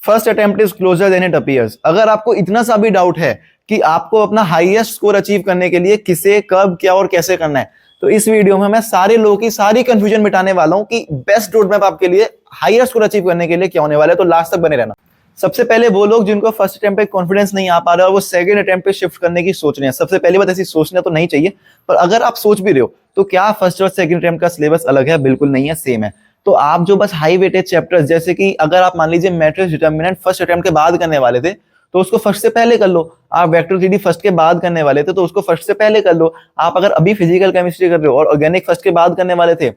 First attempt is closure then it appears. अगर आपको इतना सा भी डाउट है कि आपको अपना हाईएस्ट स्कोर अचीव करने के लिए किसे, कब, क्या और कैसे करना है, तो इस वीडियो में मैं सारे लोगों की सारी कंफ्यूजन मिटाने वाला हूं कि बेस्ट रोड मैप आपके लिए हाईएस्ट स्कोर अचीव करने के लिए क्या होने वाला है। तो लास्ट तक बने रहना। सबसे पहले वो लोग जिनको फर्स्ट अटेम्प्ट पे कॉन्फिडेंस नहीं आ पा रहा है और वो सेकंड अटेम्प्ट पे शिफ्ट करने की सोच रहे हैं। सबसे पहली बात, ऐसी सोचना तो नहीं चाहिए, पर अगर आप सोच भी रहे हो तो क्या फर्स्ट और सेकंड अटेम्प्ट का सिलेबस अलग है? बिल्कुल नहीं है, सेम है। तो आप जो बस हाई वेटेज चैप्टर्स, जैसे कि अगर आप मान लीजिए मैट्रिक्स डिटर्मिनेंट फर्स्ट अटेम्प्ट के बाद करने वाले थे तो उसको फर्स्ट से पहले कर लो। आप वेक्टर थ्री फर्स्ट के बाद करने वाले थे तो उसको फर्स्ट से पहले कर लो। आप अगर अभी फिजिकल केमिस्ट्री कर रहे हो और ऑर्गेनिक फर्स्ट के बाद करने वाले थे,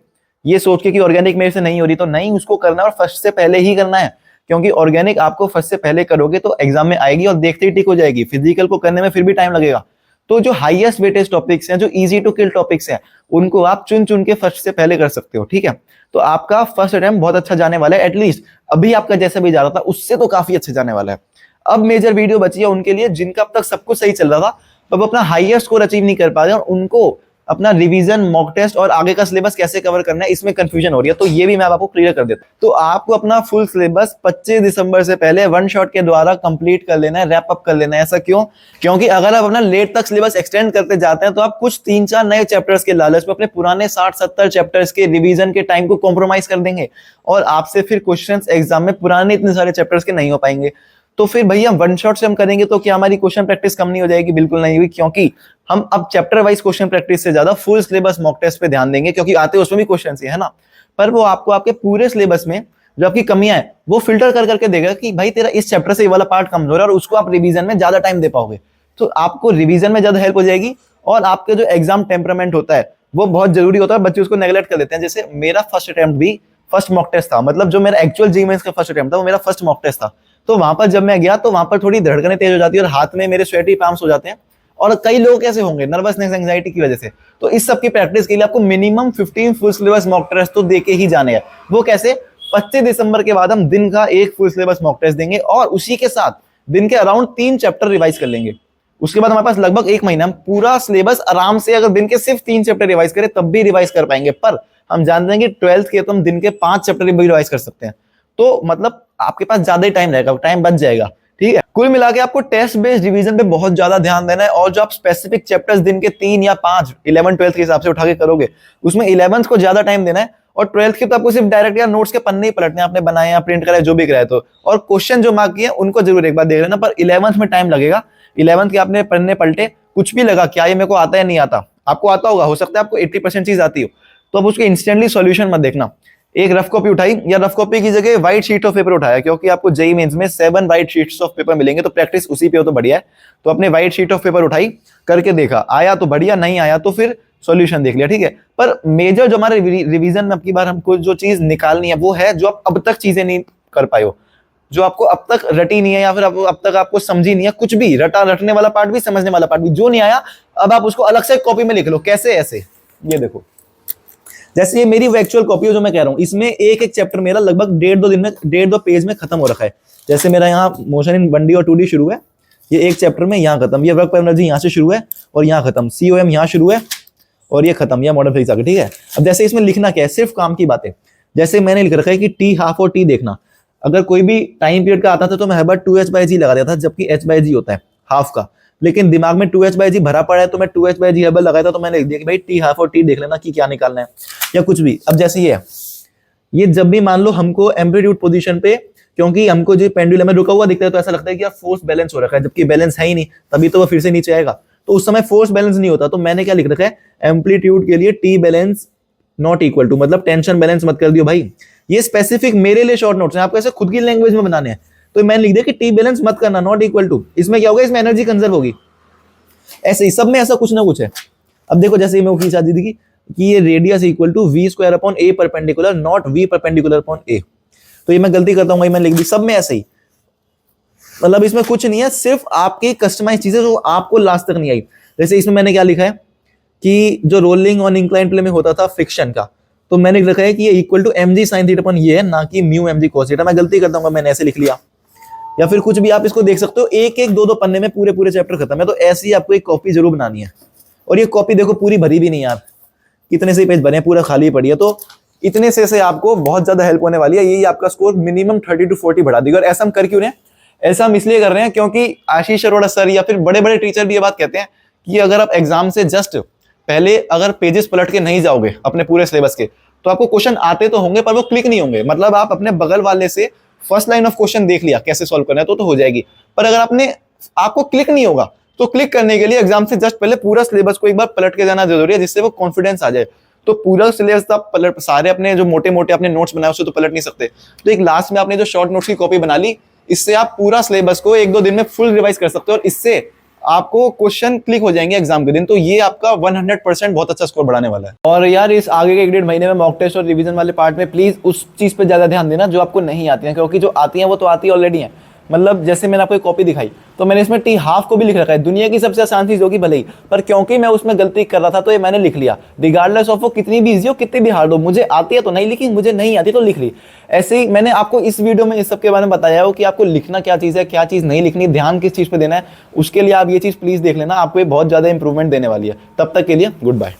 ये सोच के कि ऑर्गेनिक मेरे से नहीं हो रही, तो नहीं, उसको करना है और फर्स्ट से पहले ही करना है, क्योंकि ऑर्गेनिक आपको फर्स्ट से पहले करोगे तो एग्जाम में आएगी और देखते ही टिक हो जाएगी। फिजिकल को करने में फिर भी टाइम लगेगा। तो जो हाईएस्ट वेटेज टॉपिक्स हैं, जो इजी टू किल टॉपिक्स हैं, उनको आप चुन चुन के फर्स्ट से पहले कर सकते हो, ठीक है। तो आपका फर्स्ट अटेम्प्ट बहुत अच्छा जाने वाला है, एटलीस्ट अभी आपका जैसा भी जा रहा था उससे तो काफी अच्छा जाने वाला है। अब मेजर वीडियो बची है उनके लिए जिनका अब तक सब कुछ सही चल रहा था, अब अपना हाईएस्ट स्कोर अचीव नहीं कर पा रहे और उनको अपना रिवीजन, मॉक टेस्ट और आगे का सिलेबस कैसे कवर करना है इसमें कंफ्यूजन हो रही है। तो ये भी मैं आपको क्लियर कर देता हूं। तो आपको अपना फुल सिलेबस 25 दिसंबर से पहले वन शॉट के द्वारा कंप्लीट कर लेना है, रैप अप कर लेना है। ऐसा क्यों? क्योंकि अगर आप अपना लेट तक सिलेबस एक्सटेंड करते जाते हैं तो आप कुछ 3-4 नए चैप्टर्स के लालच में अपने पुराने 60-70 चैप्टर्स के रिवीजन के टाइम को कॉम्प्रोमाइज कर देंगे और आपसे फिर क्वेश्चंस एग्जाम में पुराने इतने सारे चैप्टर्स के नहीं हो पाएंगे। तो फिर भैया वन शॉट से हम करेंगे तो क्या हमारी क्वेश्चन प्रैक्टिस कम नहीं हो जाएगी? बिल्कुल नहीं हुई, क्योंकि हम अब चैप्टर वाइज क्वेश्चन प्रैक्टिस से ज्यादा फुल सिलेबस मॉक टेस्ट पे ध्यान देंगे, क्योंकि आते उसमें भी क्वेश्चन है ना, पर वो आपको आपके पूरे सिलेबस में जो आपकी कमियां है वो फिल्टर कर करके देगा कि भाई तेरा इस चैप्टर से ये वाला पार्ट कमजोर है और उसको आप रिवीजन में ज्यादा टाइम दे पाओगे, तो आपको रिवीजन में ज्यादा हेल्प हो जाएगी। और आपके जो एग्जाम टेम्परामेंट होता है वो बहुत जरूरी होता है, बच्चे उसको नेग्लेक्ट कर देते हैं। जैसे मेरा फर्स्ट अटेम्प्ट भी फर्स्ट मॉक टेस्ट था, मतलब जो मेरा एक्चुअल जीमेंस का फर्स्ट अटेम्प्ट था वो मेरा फर्स्ट मॉक टेस्ट था। तो वहां पर जब मैं गया तो वहां पर थोड़ी धड़कनें तेज हो जाती है और हाथ में मेरे स्वेटी पाम्स हो जाते हैं, और कई लोग कैसे होंगे नर्वसनेस, एंजाइटी की वजह से। तो इस सब की प्रैक्टिस के लिए आपको minimum 15 full syllabus mock test तो देके ही जाने हैं। वो कैसे? 25 दिसंबर के बाद हम दिन का एक फुल सिलेबस मॉक टेस्ट देंगे और उसी के साथ दिन के अराउंड 3 चैप्टर रिवाइज कर लेंगे। उसके बाद हमारे पास लगभग 1 महीना, हम पूरा सिलेबस आराम से अगर दिन के सिर्फ 3 चैप्टर रिवाइज करें तब भी रिवाइज कर पाएंगे। पर हम जानते हैं कि 12th के तो हम दिन के 5 चैप्टर भी रिवाइज कर सकते हैं, तो मतलब आपके पास ज्यादा ही टाइम रहेगा, टाइम बच जाएगा, ठीक है। कुल मिला के आपको टेस्ट बेस्ड रिवीजन पे बहुत ज्यादा ध्यान देना है, और जो आप स्पेसिफिक चैप्टर्स दिन के 3 या 5 11 12 के हिसाब से उठा के करोगे उसमें 11th को ज्यादा टाइम देना है, और 12th के तो आपको सिर्फ डायरेक्ट या नोट्स के पन्ने ही पलटने हैं, आपने बनाए या प्रिंट कराए जो भी कराए तो, और क्वेश्चन जो मार्क किए उनको जरूर एक बार देख लेना। पर 11th में टाइम लगेगा। 11th के आपने पन्ने पलटे, कुछ भी लगा क्या ये मेरे को आता है नहीं आता, आपको आता होगा, हो सकता है आपको 80% चीज आती हो, तो अब उसके इंस्टेंटली सॉल्यूशन मत देखना। एक रफ कॉपी उठाई या रफ कॉपी की जगह व्हाइट शीट ऑफ पेपर उठाया, क्योंकि आपको जेईई मेंस में 7 व्हाइट शीट्स ऑफ पेपर मिलेंगे, तो प्रैक्टिस उसी पे हो तो बढ़िया है। तो अपने व्हाइट शीट ऑफ पेपर उठाई, करके देखा, आया तो बढ़िया, नहीं आया तो फिर सॉल्यूशन देख लिया, ठीक है। पर मेजर जो हमारे रिवीजन में अब की बार हमको जो चीज निकालनी है वो है जो आप अब तक चीजें नहीं कर पाए हो, जो आपको अब तक रटी नहीं है या फिर अब तक आपको समझी नहीं है, कुछ भी रटने वाला पार्ट भी, समझने वाला पार्ट भी, जो नहीं आया अब आप उसको अलग से कॉपी में लिख लो। कैसे? ऐसे, ये देखो, जैसे ये मेरी एक्चुअल कॉपी है जो मैं कह रहा हूं, इसमें एक एक चैप्टर मेरा लगभग 1.5-2 दिन में 1.5-2 पेज में खत्म हो रखा है। जैसे मेरा यहाँ मोशन इन 1D और 2D शुरू है, ये एक चैप्टर में यहाँ खत्म, ये वर्क पर एनर्जी यहाँ से शुरू है और यहाँ खत्म, COM यहाँ शुरू है और ये खत्म, या मॉडर्न फिजिक्स आगे, ठीक है। अब जैसे इसमें लिखना क्या है, सिर्फ काम की बातें। जैसे मैंने लिख रखा है कि T हाफ और T देखना, अगर कोई भी टाइम पीरियड का आता था तो मैं हर बार 2h/g लगा देता था, जबकि h/g होता है हाफ का, लेकिन दिमाग में 2h/g भरा पड़ा है तो मैं 2h/g हर बार लगाया था, तो मैंने लिख दिया कि भाई T हाफ और T देख लेना कि क्या निकालना है या कुछ भी। अब जैसे ये जब भी मान लो हमको एम्पलीट्यूड पोजीशन पे, क्योंकि हमको जो पेंडुलम में रुका हुआ दिखता है तो ऐसा लगता है कि यार फोर्स बैलेंस हो रखा है, जबकि बैलेंस है ही नहीं, तभी तो वो फिर से नीचे आएगा, तो उस समय फोर्स बैलेंस नहीं होता। तो मैंने क्या लिख रखा है, एम्पलीट्यूड के लिए T balance not equal to, मतलब टेंशन बैलेंस मत कर दियो भाई। ये स्पेसिफिक मेरे लिए शॉर्ट नोट्स हैं, आपको ऐसे खुद की लैंग्वेज में बनाने हैं, तो मैंने लिख दिया कि T बैलेंस मत करना, नॉट इक्वल टू। इसमें क्या होगा, इसमें एनर्जी कंजर्व होगी। ऐसे ही सब में ऐसा कुछ ना कुछ है। अब देखो जैसे मैं खींचा दी थी कि ये radius equal to v² a perpendicular, not v perpendicular a, तो ये मैं गलती करता हूँ, मैं लिख दी। सब में ऐसे ही, मतलब इसमें कुछ नहीं है, सिर्फ आपकी कस्टमाइज चीजें जो आपको लास्ट तक नहीं आई। जैसे इसमें मैंने क्या लिखा है कि जो रोलिंग ऑन इंक्लाइन प्लेन में होता था फ्रिक्शन का, तो मैंने लिखा है कि ये equal to mg sin theta अपन ये है, ना कि म्यू mg cos थीटा। मैं गलती करता हूँ, मैंने ऐसे लिख लिया, या फिर कुछ भी आप इसको देख सकते हो। एक एक दो दो पन्ने में पूरे पूरे चैप्टर खत्म है, तो ऐसी ही आपको एक कॉपी जरूर बनानी है। और ये कॉपी देखो पूरी भरी भी नहीं यार, कितने से पेज बने, पूरा खाली पड़ी है। तो इतने से आपको बहुत ज्यादा हेल्प होने वाली है। यही आपका स्कोर मिनिमम 30 to 40 बढ़ा देगा। और ऐसा हम कर क्यों रहे हैं? ऐसा हम इसलिए कर रहे हैं क्योंकि आशीष अरोड़ा सर या फिर बड़े बड़े टीचर भी ये बात कहते हैं कि अगर आप एग्जाम से जस्ट पहले अगर पेजेस पलट के नहीं जाओगे अपने पूरे सिलेबस के, तो आपको क्वेश्चन आते तो होंगे पर वो क्लिक नहीं होंगे। मतलब आप अपने बगल वाले से फर्स्ट लाइन ऑफ क्वेश्चन देख लिया कैसे सॉल्व करना है तो हो जाएगी, पर अगर आपको क्लिक नहीं होगा तो क्लिक करने के लिए एग्जाम से जस्ट पहले पूरा सिलेबस को एक बार पलट के जाना जरूरी है, जिससे वो कॉन्फिडेंस आ जाए। तो पूरा सिलेबस आप पलट सारे अपने जो मोटे मोटे अपने नोट्स बनाए उससे तो पलट नहीं सकते, तो एक लास्ट में आपने जो शॉर्ट नोट्स की कॉपी बना ली, इससे आप पूरा सिलेबस को 1-2 दिन में फुल रिवाइज कर सकते हो और इससे आपको क्वेश्चन क्लिक हो जाएंगे एग्जाम के दिन। तो ये आपका 100% बहुत अच्छा स्कोर बढ़ाने वाला है। और यार इस आगे के 1-1.5 महीने में मॉक टेस्ट और रिवीजन वाले पार्ट में प्लीज उस चीज पे ज्यादा ध्यान देना जो आपको नहीं आती है, क्योंकि जो आती है वो तो आती ऑलरेडी है। मतलब जैसे मैंने आपको एक कॉपी दिखाई तो मैंने इसमें टी हाफ को भी लिख रखा है, दुनिया की सबसे आसान चीज होगी भले ही, पर क्योंकि मैं उसमें गलती कर रहा था तो ये मैंने लिख लिया। रिगार्डलेस ऑफ वो कितनी भी इजी हो कितनी भी हार्ड हो, मुझे आती है तो नहीं लिखी, मुझे नहीं आती तो लिख ली। ऐसे ही मैंने आपको इस वीडियो में इस सब के बारे में बताया हो कि आपको लिखना क्या चीज है, क्या चीज नहीं लिखनी, ध्यान किस चीज पे देना है। उसके लिए आप ये चीज प्लीज देख लेना, आपको ये बहुत ज्यादा इंप्रूवमेंट देने वाली है। तब तक के लिए गुड बाय।